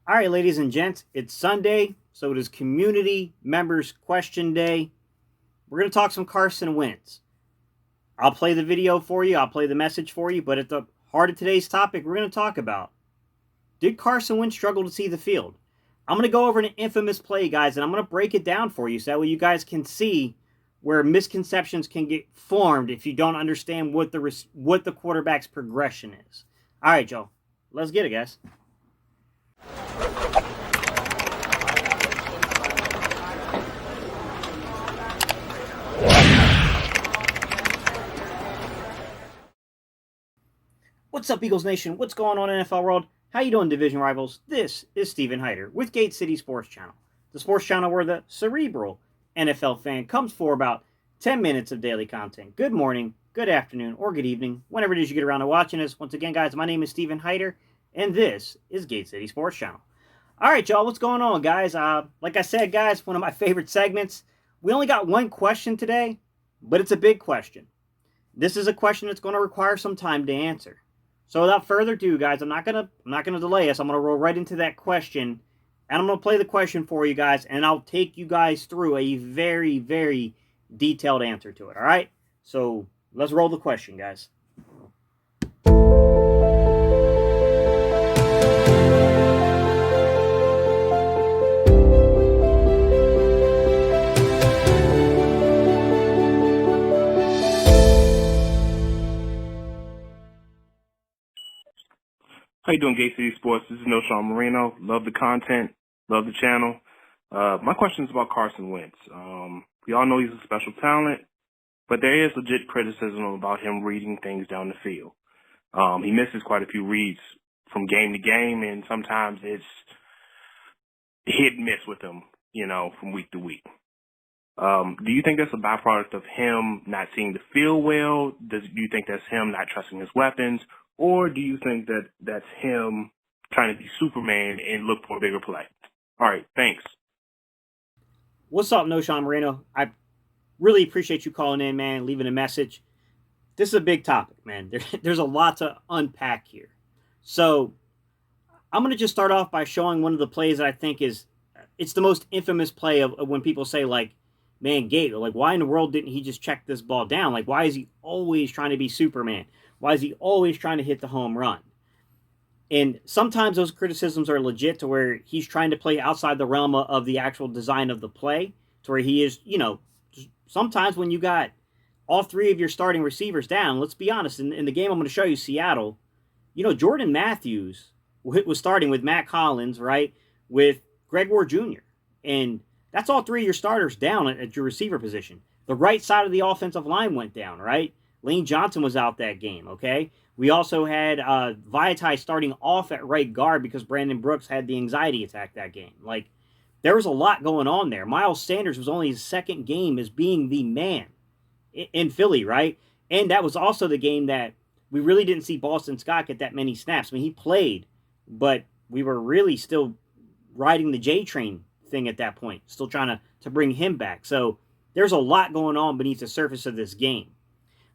All right, ladies and gents, it's Sunday, so it is Community Members Question Day. We're going to talk some Carson Wentz. I'll play the video for you, I'll play the message for you, but at the heart of today's topic, we're going to talk about, did Carson Wentz struggle to see the field? I'm going to go over an infamous play, guys, and I'm going to break it down for you so that way you guys can see where misconceptions can get formed if you don't understand what the quarterback's progression is. All right, Joe, let's get it, guys. What's up, Eagles Nation? What's going on, NFL world? How you doing, division rivals? This is Steven Hyder with Gate City Sports Channel, the sports channel where the cerebral NFL fan comes for about 10 minutes of daily content. Good morning, good afternoon, or good evening, whenever it is you get around to watching us. Once again, guys, my name is Steven Hyder, and this is Gate City Sports Channel. All right, y'all, what's going on, guys? Like I said, guys, one of my favorite segments. We only got one question today, but it's a big question. This is a question that's going to require some time to answer. So without further ado, guys, I'm not gonna delay us. I'm gonna roll right into that question, and I'm gonna play the question for you guys, and I'll take you guys through a very, very detailed answer to it. All right. So let's roll the question, guys. How you doing, Gay City Sports? This is No Sean Marino. Love the content. Love the channel. My question is about Carson Wentz. We all know he's a special talent, but there is legit criticism about him reading things down the field. He misses quite a few reads from game to game, and sometimes it's hit and miss with him, from week to week. Do you think that's a byproduct of him not seeing the field well? Do you think that's him not trusting his weapons? Or do you think that that's him trying to be Superman and look for a bigger play? All right, thanks. What's up, No Sean Marino? I really appreciate you calling in, man, leaving a message. This is a big topic, man. There's a lot to unpack here. So I'm going to just start off by showing one of the plays that I think it's the most infamous play of when people say, like, man, Gate, like, why in the world didn't he just check this ball down? Like, why is he always trying to be Superman? Why is he always trying to hit the home run? And sometimes those criticisms are legit to where he's trying to play outside the realm of the actual design of the play, to where he is, sometimes when you got all three of your starting receivers down, let's be honest, in the game I'm going to show you, Seattle, Jordan Matthews was starting with Matt Collins, right, with Greg Ward Jr., and that's all three of your starters down at your receiver position. The right side of the offensive line went down, right? Lane Johnson was out that game, okay? We also had Vaitai starting off at right guard because Brandon Brooks had the anxiety attack that game. Like, there was a lot going on there. Miles Sanders was only his second game as being the man in Philly, right? And that was also the game that we really didn't see Boston Scott get that many snaps. I mean, he played, but we were really still riding the J train thing at that point, still trying to bring him back. So there's a lot going on beneath the surface of this game.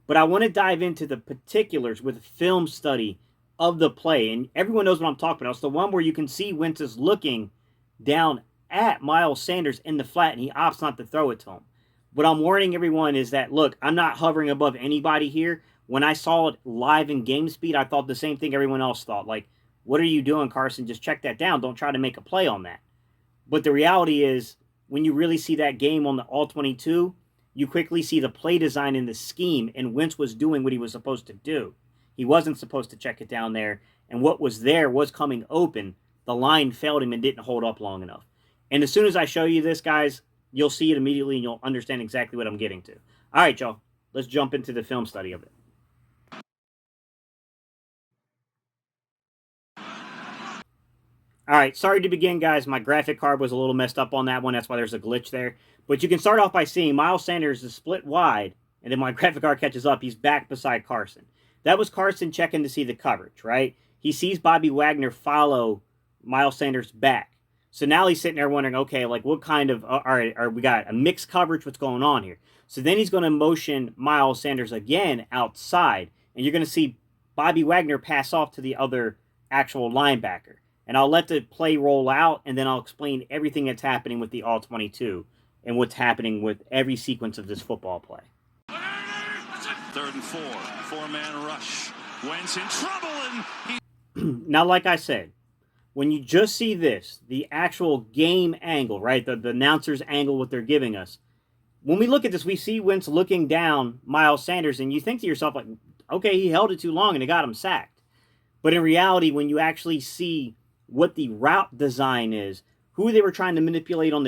But I want to dive into the particulars with a film study of the play. And everyone knows what I'm talking about. It's the one where you can see Wentz is looking down at Miles Sanders in the flat, and he opts not to throw it to him. What I'm warning everyone is that, look, I'm not hovering above anybody here. When I saw it live in game speed, I thought the same thing everyone else thought. Like, what are you doing, Carson? Just check that down. Don't try to make a play on that. But the reality is, when you really see that game on the All-22, you quickly see the play design in the scheme, and Wentz was doing what he was supposed to do. He wasn't supposed to check it down there, and what was there was coming open. The line failed him and didn't hold up long enough. And as soon as I show you this, guys, you'll see it immediately, and you'll understand exactly what I'm getting to. All right, y'all, let's jump into the film study of it. All right, sorry to begin, guys. My graphic card was a little messed up on that one. That's why there's a glitch there. But you can start off by seeing Miles Sanders is split wide, and then my graphic card catches up. He's back beside Carson. That was Carson checking to see the coverage, right? He sees Bobby Wagner follow Miles Sanders back. So now he's sitting there wondering, okay, like what kind of, all right, we got a mixed coverage. What's going on here? So then he's going to motion Miles Sanders again outside, and you're going to see Bobby Wagner pass off to the other actual linebacker. and I'll let the play roll out, and then I'll explain everything that's happening with the all-22 and what's happening with every sequence of this football play. 3rd and 4, 4-man rush. Wentz in trouble, and Now, like I said, when you just see this, the actual game angle, right, the announcer's angle, what they're giving us, when we look at this, we see Wentz looking down Miles Sanders, and you think to yourself, like, okay, he held it too long and it got him sacked. But in reality, when you actually see what the route design is, who they were trying to manipulate on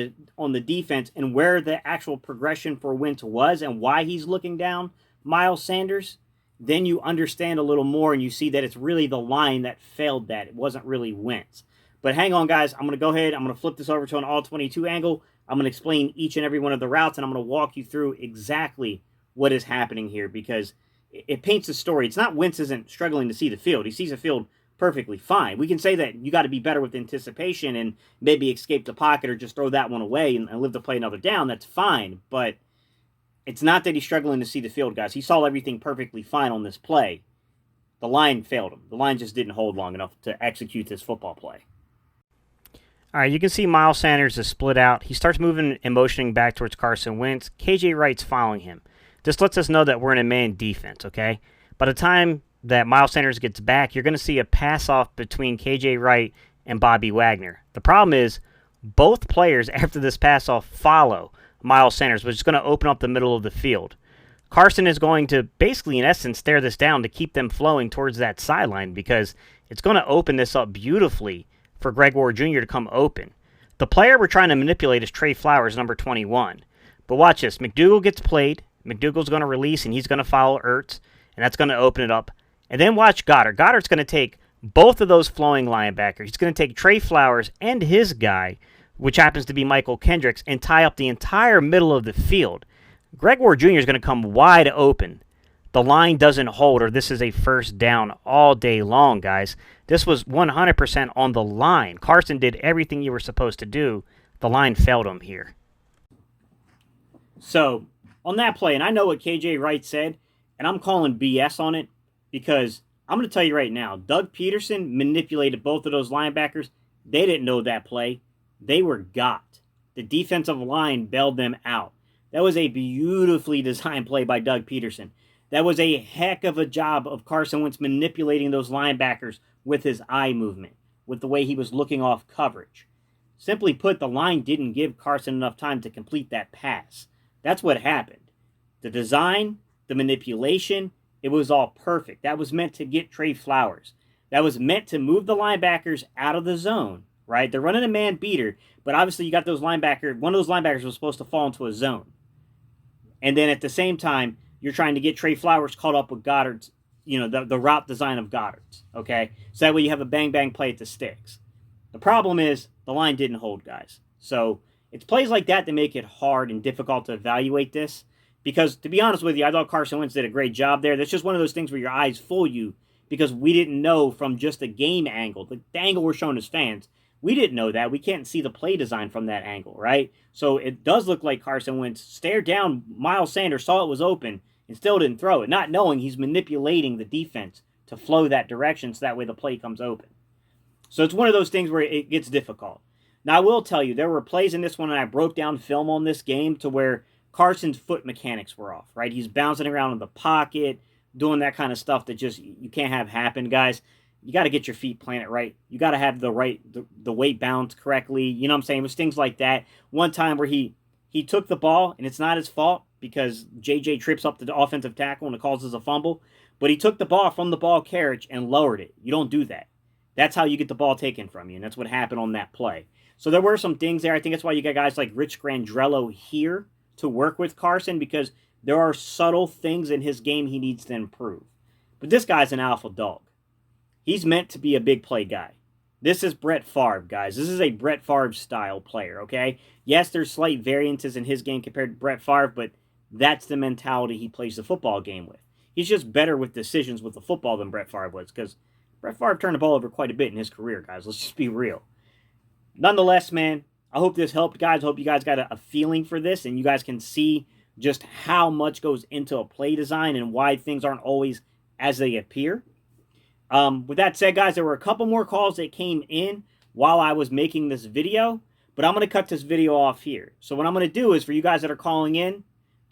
the defense, and where the actual progression for Wentz was and why he's looking down Miles Sanders, then you understand a little more and you see that it's really the line that failed that. It wasn't really Wentz. But hang on, guys. I'm going to go ahead. I'm going to flip this over to an all-22 angle. I'm going to explain each and every one of the routes, and I'm going to walk you through exactly what is happening here because it paints a story. It's not Wentz isn't struggling to see the field. He sees the field perfectly fine. We can say that you got to be better with anticipation and maybe escape the pocket or just throw that one away and live to play another down. That's fine, but it's not that he's struggling to see the field, guys. He saw everything perfectly fine on this play. The line failed him. The line just didn't hold long enough to execute this football play. All right, you can see Miles Sanders is split out. He starts moving and motioning back towards Carson Wentz. KJ Wright's following him. This lets us know that we're in a man defense, okay? By the time that Miles Sanders gets back, you're going to see a pass-off between KJ Wright and Bobby Wagner. The problem is both players after this pass-off follow Miles Sanders, which is going to open up the middle of the field. Carson is going to basically, in essence, stare this down to keep them flowing towards that sideline because it's going to open this up beautifully for Greg Ward Jr. to come open. The player we're trying to manipulate is Trey Flowers, number 21. But watch this. McDougal gets played. McDougal's going to release, and he's going to follow Ertz, and that's going to open it up. And then watch Goddard. Goddard's going to take both of those flowing linebackers. He's going to take Trey Flowers and his guy, which happens to be Michael Kendricks, and tie up the entire middle of the field. Greg Ward Jr. is going to come wide open. The line doesn't hold, or this is a first down all day long, guys. This was 100% on the line. Carson did everything you were supposed to do. The line failed him here. So, on that play, and I know what KJ Wright said, and I'm calling BS on it because I'm going to tell you right now, Doug Peterson manipulated both of those linebackers. They didn't know that play. They were got. The defensive line bailed them out. That was a beautifully designed play by Doug Peterson. That was a heck of a job of Carson Wentz manipulating those linebackers with his eye movement, with the way he was looking off coverage. Simply put, the line didn't give Carson enough time to complete that pass. That's what happened. The design, the manipulation, it was all perfect. That was meant to get Trey Flowers. That was meant to move the linebackers out of the zone, right? They're running a man beater, but obviously you got those linebackers. One of those linebackers was supposed to fall into a zone. And then at the same time, you're trying to get Trey Flowers caught up with Goddard's, the route design of Goddard's, okay? So that way you have a bang-bang play at the sticks. The problem is the line didn't hold, guys. So it's plays like that make it hard and difficult to evaluate this because, to be honest with you, I thought Carson Wentz did a great job there. That's just one of those things where your eyes fool you because we didn't know from just a game angle, the angle we're showing as fans, we didn't know that. We can't see the play design from that angle, right? So it does look like Carson Wentz stared down Miles Sanders, saw it was open, and still didn't throw it, not knowing he's manipulating the defense to flow that direction so that way the play comes open. So it's one of those things where it gets difficult. Now, I will tell you, there were plays in this one, and I broke down film on this game to where Carson's foot mechanics were off, right? He's bouncing around in the pocket, doing that kind of stuff that just you can't have happen, guys. You got to get your feet planted right. You got to have the weight balanced correctly. You know what I'm saying? It was things like that. One time where he took the ball, and it's not his fault because JJ trips up the offensive tackle and it causes a fumble. But he took the ball from the ball carriage and lowered it. You don't do that. That's how you get the ball taken from you, and that's what happened on that play. So there were some things there. I think that's why you got guys like Rich Grandrello here to work with Carson because there are subtle things in his game he needs to improve. But this guy's an alpha dog. He's meant to be a big play guy. This is Brett Favre, guys. This is a Brett Favre style player, okay? Yes, there's slight variances in his game compared to Brett Favre, but that's the mentality he plays the football game with. He's just better with decisions with the football than Brett Favre was because Brett Favre turned the ball over quite a bit in his career, guys. Let's just be real. Nonetheless, man, I hope this helped, guys. I hope you guys got a feeling for this and you guys can see just how much goes into a play design and why things aren't always as they appear. With that said, guys, there were a couple more calls that came in while I was making this video, but I'm going to cut this video off here. So what I'm going to do is, for you guys that are calling in,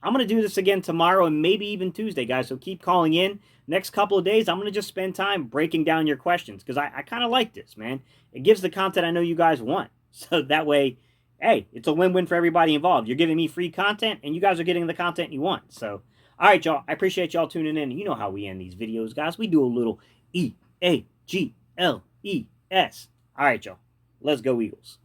I'm going to do this again tomorrow and maybe even Tuesday, guys. So keep calling in. Next couple of days, I'm going to just spend time breaking down your questions because I kind of like this, man. It gives the content I know you guys want. So that way, hey, it's a win-win for everybody involved. You're giving me free content and you guys are getting the content you want. So, all right, y'all. I appreciate y'all tuning in. You know how we end these videos, guys. We do a little E-A-G-L-E-S. All right, y'all. Let's go Eagles.